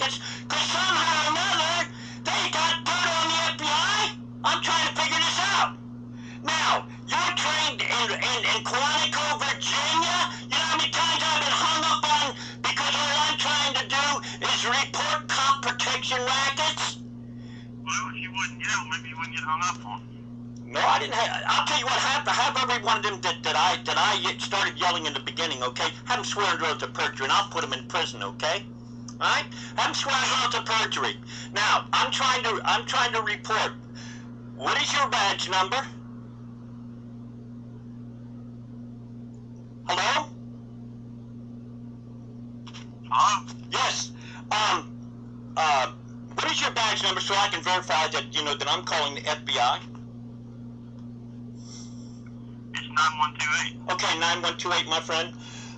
rackets, because somehow or another, they got dirt on the FBI. I'm trying to figure this out. Now, you're trained in Quantico, Virginia. You know how many times I've been hung up on because all I'm trying to do is report cop protection rackets? Well, if you wouldn't yell, maybe you wouldn't get hung up on. No, I didn't have. I'll tell you what happened. Have every one of them that I started yelling in the beginning, okay? Have them swear under oath of perjury, and I'll put them in prison, okay? All right? Have them swear under oath of perjury. Now, I'm trying to report. What is your badge number? Hello? Hello? Yes. What is your badge number so I can verify that that I'm calling the FBI? It's 9128. Okay, 9128, my friend.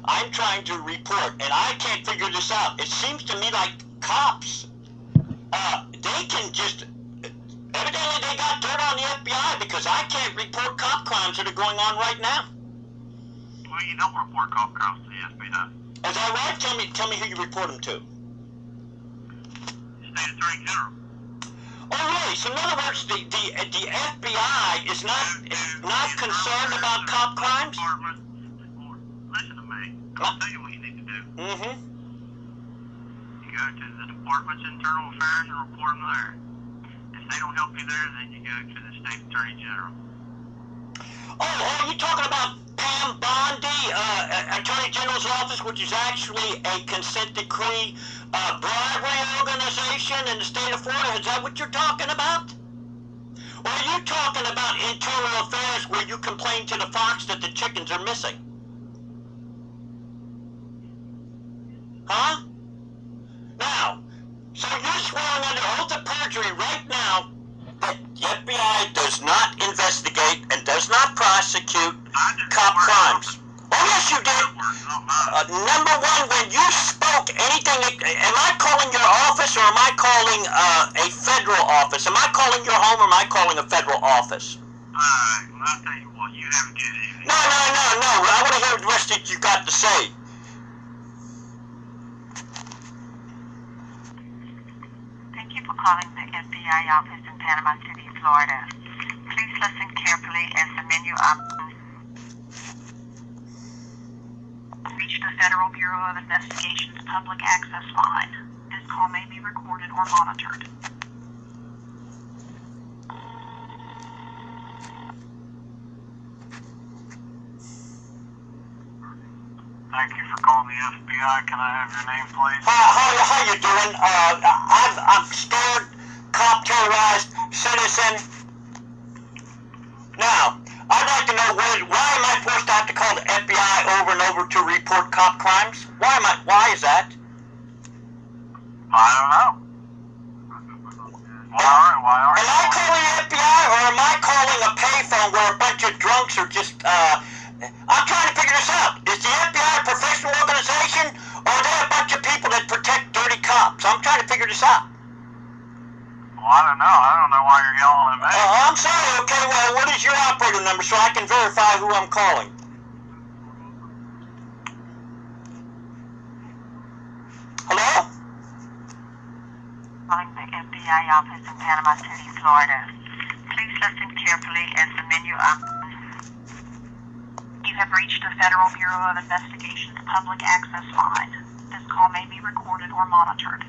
I'm trying to report, and I can't figure this out. It seems to me like cops, they can just, evidently they got dirt on the FBI because I can't report cop crimes that are going on right now. Well, you don't report cop crimes to the FBI. Is that right? Tell me who you report them to. State Attorney General. Oh, really? So in other words, the FBI is not concerned about cop crimes? Listen to me. I'll tell you what you need to do. Mm-hmm. You go to the Department's Internal Affairs and report them there. If they don't help you there, then you go to the State Attorney General. Oh, you talking about Pam Bondi, Attorney General's office, which is actually a consent decree bribery organization in the state of Florida? Is that what you're talking about? Or are you talking about internal affairs where you complain to the fox that the chickens are missing? Huh? Now, so you're swearing under oath of perjury right now that the FBI does not investigate and does not prosecute cop crimes. Oh, yes, you did. Number one, when you spoke anything, am I calling your office or am I calling a federal office? Am I calling your home or am I calling a federal office? Alright, well, I'll tell you what, you have a good evening. No. I want to hear the rest that you got to say. Thank you for calling the FBI office in Panama City, Florida. Please listen carefully as the menu options reach the Federal Bureau of Investigation's public access line. This call may be recorded or monitored. Thank you for calling the FBI. Can I have your name, please? How you doing? I'm scared, cop terrorized citizen. Now, I'd like to know why am I forced to have to call the FBI over and over to report cop crimes? Why is that? I don't know. Why are Am I calling the FBI or am I calling a payphone where a bunch of drunks are just, I'm trying to figure this out. Is the FBI a professional organization or are they a bunch of people that protect dirty cops? I'm trying to figure this out. Well, I don't know. I don't know why you're yelling at me. I'm sorry, okay, well, what is your operator number so I can verify who I'm calling? Hello? Calling the FBI office in Panama City, Florida. Please listen carefully as the menu options. You have reached the Federal Bureau of Investigation's public access line. This call may be recorded or monitored.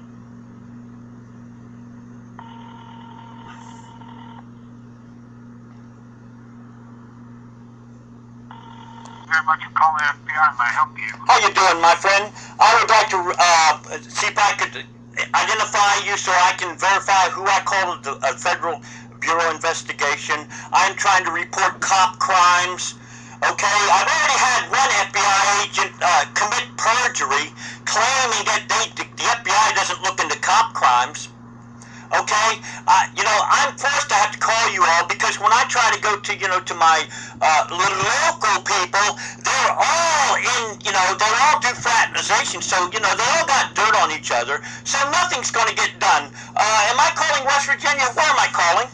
Very much for calling the FBI. May I help you? How you doing, my friend? I would like to see if I could identify you so I can verify who I called the Federal Bureau Investigation. I'm trying to report cop crimes. Okay, I've already had one FBI agent commit perjury, claiming that the FBI doesn't look into cop crimes. Okay, I'm forced to have to call you all because when I try to go to my local people, they're all they all do fraternization, so they all got dirt on each other, so nothing's going to get done. Am I calling West Virginia? Where am I calling?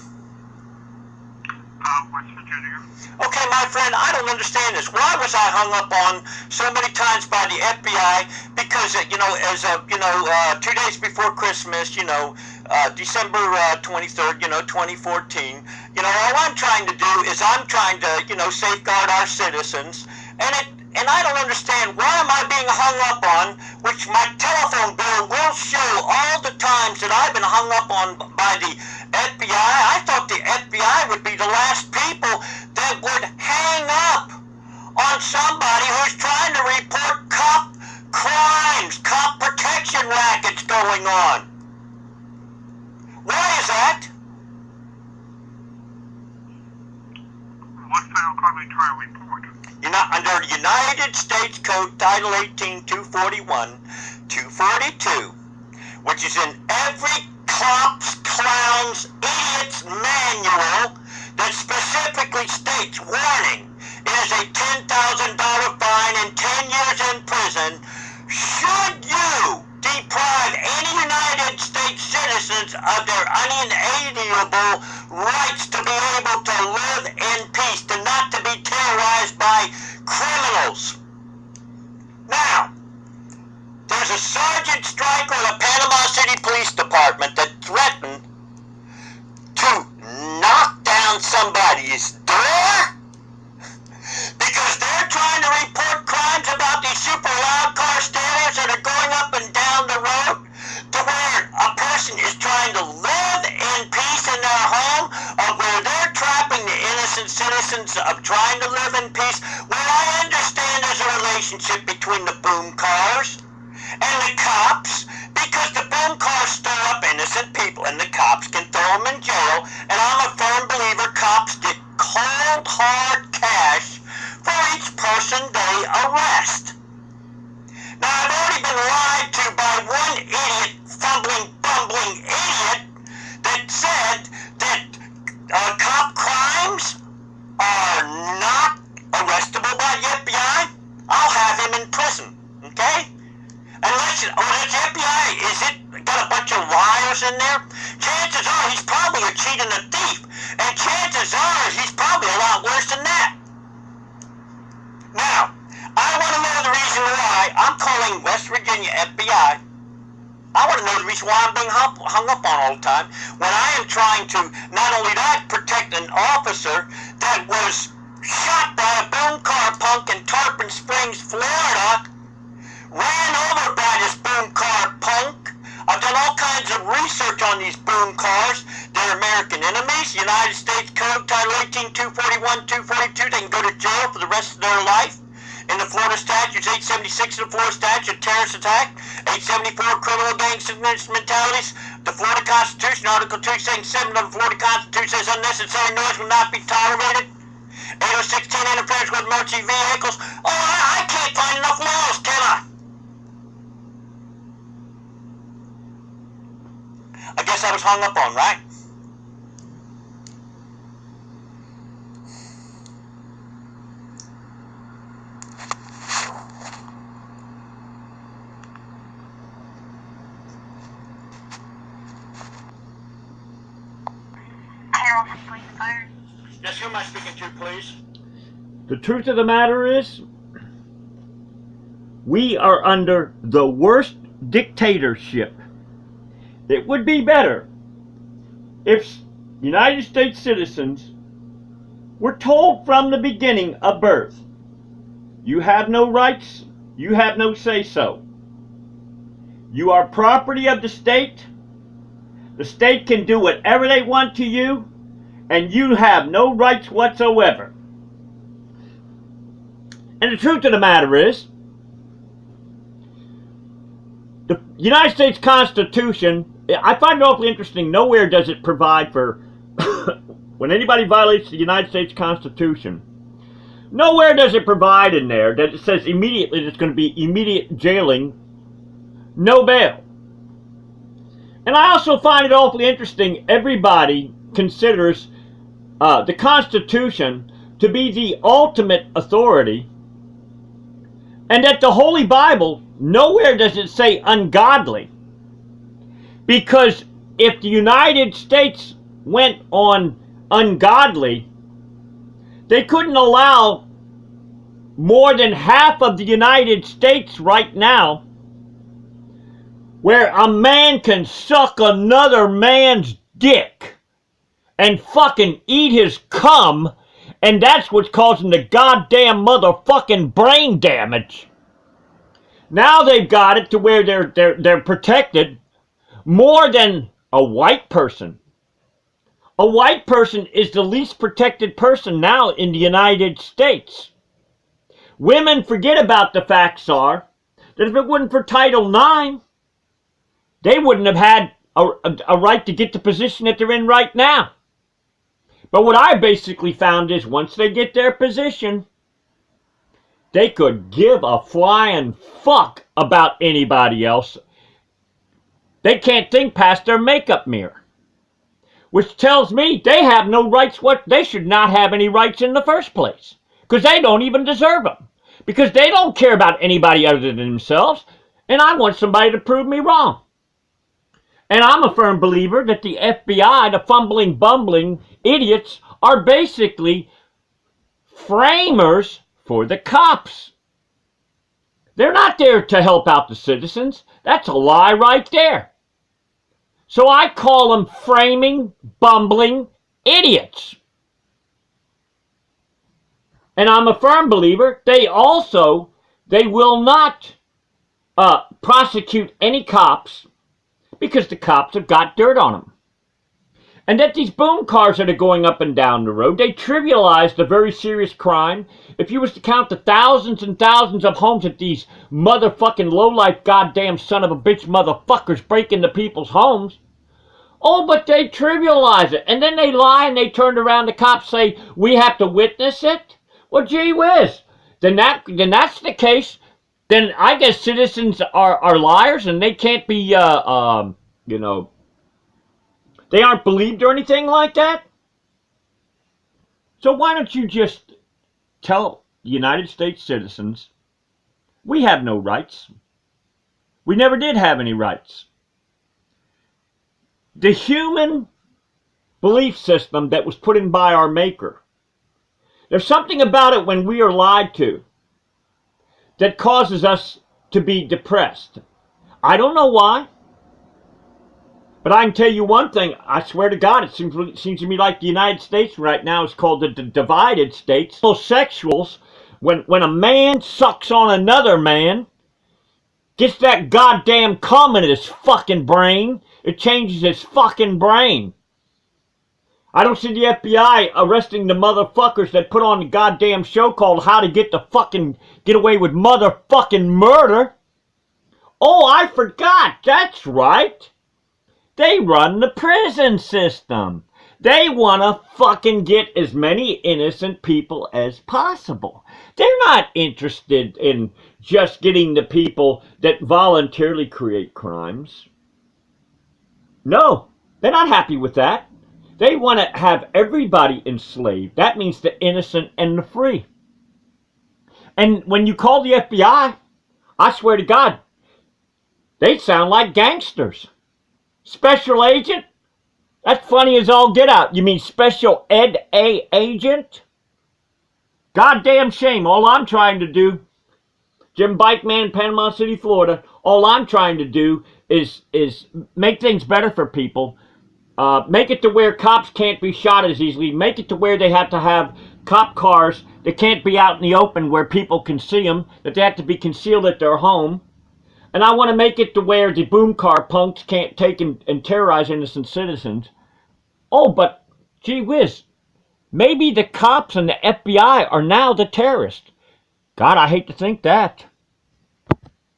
West Virginia. Okay, my friend, I don't understand this. Why was I hung up on so many times by the FBI? Because, as 2 days before Christmas, December 23rd, 2014, all I'm trying to do is I'm trying to, safeguard our citizens. And I don't understand, why am I being hung up on, which my telephone bill will show all the times that I've been hung up on by the FBI. I thought the FBI would be the last people that would hang up on somebody who's trying to report cop crimes, cop protection rackets going on. Why is that? What federal crime are you trying to report? Under United States Code Title 18, 241, 242, which is in every cop's, clown's, idiot's manual that specifically states, warning, it is a $10,000 fine and 10 years in prison should you deprive any United States citizens of their unalienable rights to be able to live in peace, to not to be terrorized by criminals. Now, there's a Sergeant Stryker of the Panama City Police Department that threatened to knock down somebody's door because they're trying to report crimes about these super loud car stereos that are going up and down the road, to where a person is trying to live in peace in their home, or where they're trapping the innocent citizens of trying to live in peace. Well, I understand there's a relationship between the boom cars and the cops, because the boom cars stir up innocent people and the cops can throw them in jail, and I'm a firm believer cops get cold, hard cash for each person they arrest. Now, I've already been lied to by one idiot, bumbling idiot, that said that cop crimes are not arrestable by the FBI. I'll have him in prison, okay? Unless the FBI, is it got a bunch of liars in there? Chances are he's probably a cheat and a thief, and chances are he's probably a lot worse than that. Now, I want to know the reason why I'm calling West Virginia FBI. I want to know the reason why I'm being hung up on all the time, when I am trying to, not only that, protect an officer that was shot by a boom car punk in Tarpon Springs, Florida, ran over by this boom car punk. I've done all kinds of research on these boom cars. They're American enemies. United States Code Title 18, 241, 242. They can go to jail for the rest of their life. In the Florida statutes, 876 in the Florida statute, terrorist attack, 874 criminal gang instrumentalities. The Florida Constitution, Article 2, Section 7 of the Florida Constitution says unnecessary noise will not be tolerated. 806, interference with emergency vehicles. Oh, I can't find enough laws, can I? I guess I was hung up on, right? Yes, who am I speaking to, please? The truth of the matter is, we are under the worst dictatorship. It would be better if United States citizens were told from the beginning of birth, you have no rights, you have no say-so. You are property of the state can do whatever they want to you, and you have no rights whatsoever. And the truth of the matter is, the United States Constitution, I find it awfully interesting, nowhere does it provide for, when anybody violates the United States Constitution, nowhere does it provide in there that it says immediately there's going to be immediate jailing, no bail. And I also find it awfully interesting, everybody considers the Constitution to be the ultimate authority, and that the Holy Bible, nowhere does it say ungodly. Because if the United States went on ungodly, They couldn't allow more than half of the United States right now where a man can suck another man's dick and fucking eat his cum, and that's what's causing the goddamn motherfucking brain damage. Now they've got it to where they're protected more than a white person. A white person is the least protected person now in the United States. Women, forget about the facts are that if it wasn't for Title IX, they wouldn't have had a right to get the position that they're in right now. But what I basically found is once they get their position, they could give a flying fuck about anybody else. They can't think past their makeup mirror. Which tells me they have no rights. They should not have any rights in the first place. Because they don't even deserve them. Because they don't care about anybody other than themselves. And I want somebody to prove me wrong. And I'm a firm believer that the FBI, the fumbling, bumbling idiots, are basically framers for the cops. They're not there to help out the citizens. That's a lie right there. So I call them framing, bumbling idiots. And I'm a firm believer they will not prosecute any cops because the cops have got dirt on them. And that these boom cars that are going up and down the road, they trivialize the very serious crime. If you was to count the thousands and thousands of homes that these motherfucking lowlife goddamn son of a bitch motherfuckers break into people's homes, oh, but they trivialize it. And then they lie and they turn around, the cops say, we have to witness it? Well, gee whiz. Then that's the case. Then I guess citizens are liars and they can't be, they aren't believed or anything like that. So why don't you just tell United States citizens, we have no rights. We never did have any rights. The human belief system that was put in by our Maker, there's something about it when we are lied to that causes us to be depressed. I don't know why, but I can tell you one thing. I swear to God, it seems to me like the United States right now is called the divided states. Homosexuals, when a man sucks on another man, gets that goddamn cum in his fucking brain, it changes his fucking brain. I don't see the FBI arresting the motherfuckers that put on the goddamn show called How to Get Away with Motherfucking Murder. Oh, I forgot. That's right. They run the prison system. They want to fucking get as many innocent people as possible. They're not interested in just getting the people that voluntarily create crimes. No, they're not happy with that. They want to have everybody enslaved. That means the innocent and the free. And when you call the FBI, I swear to God, they sound like gangsters. Special agent? That's funny as all get out. You mean special ed agent? Goddamn shame. All I'm trying to do, Jimbikeman, Panama City, Florida, all I'm trying to do is make things better for people. Make it to where cops can't be shot as easily. Make it to where they have to have cop cars that can't be out in the open where people can see them, that they have to be concealed at their home. And I want to make it to where the boom car punks can't take and terrorize innocent citizens. Oh, but gee whiz, maybe the cops and the FBI are now the terrorists. God, I hate to think that.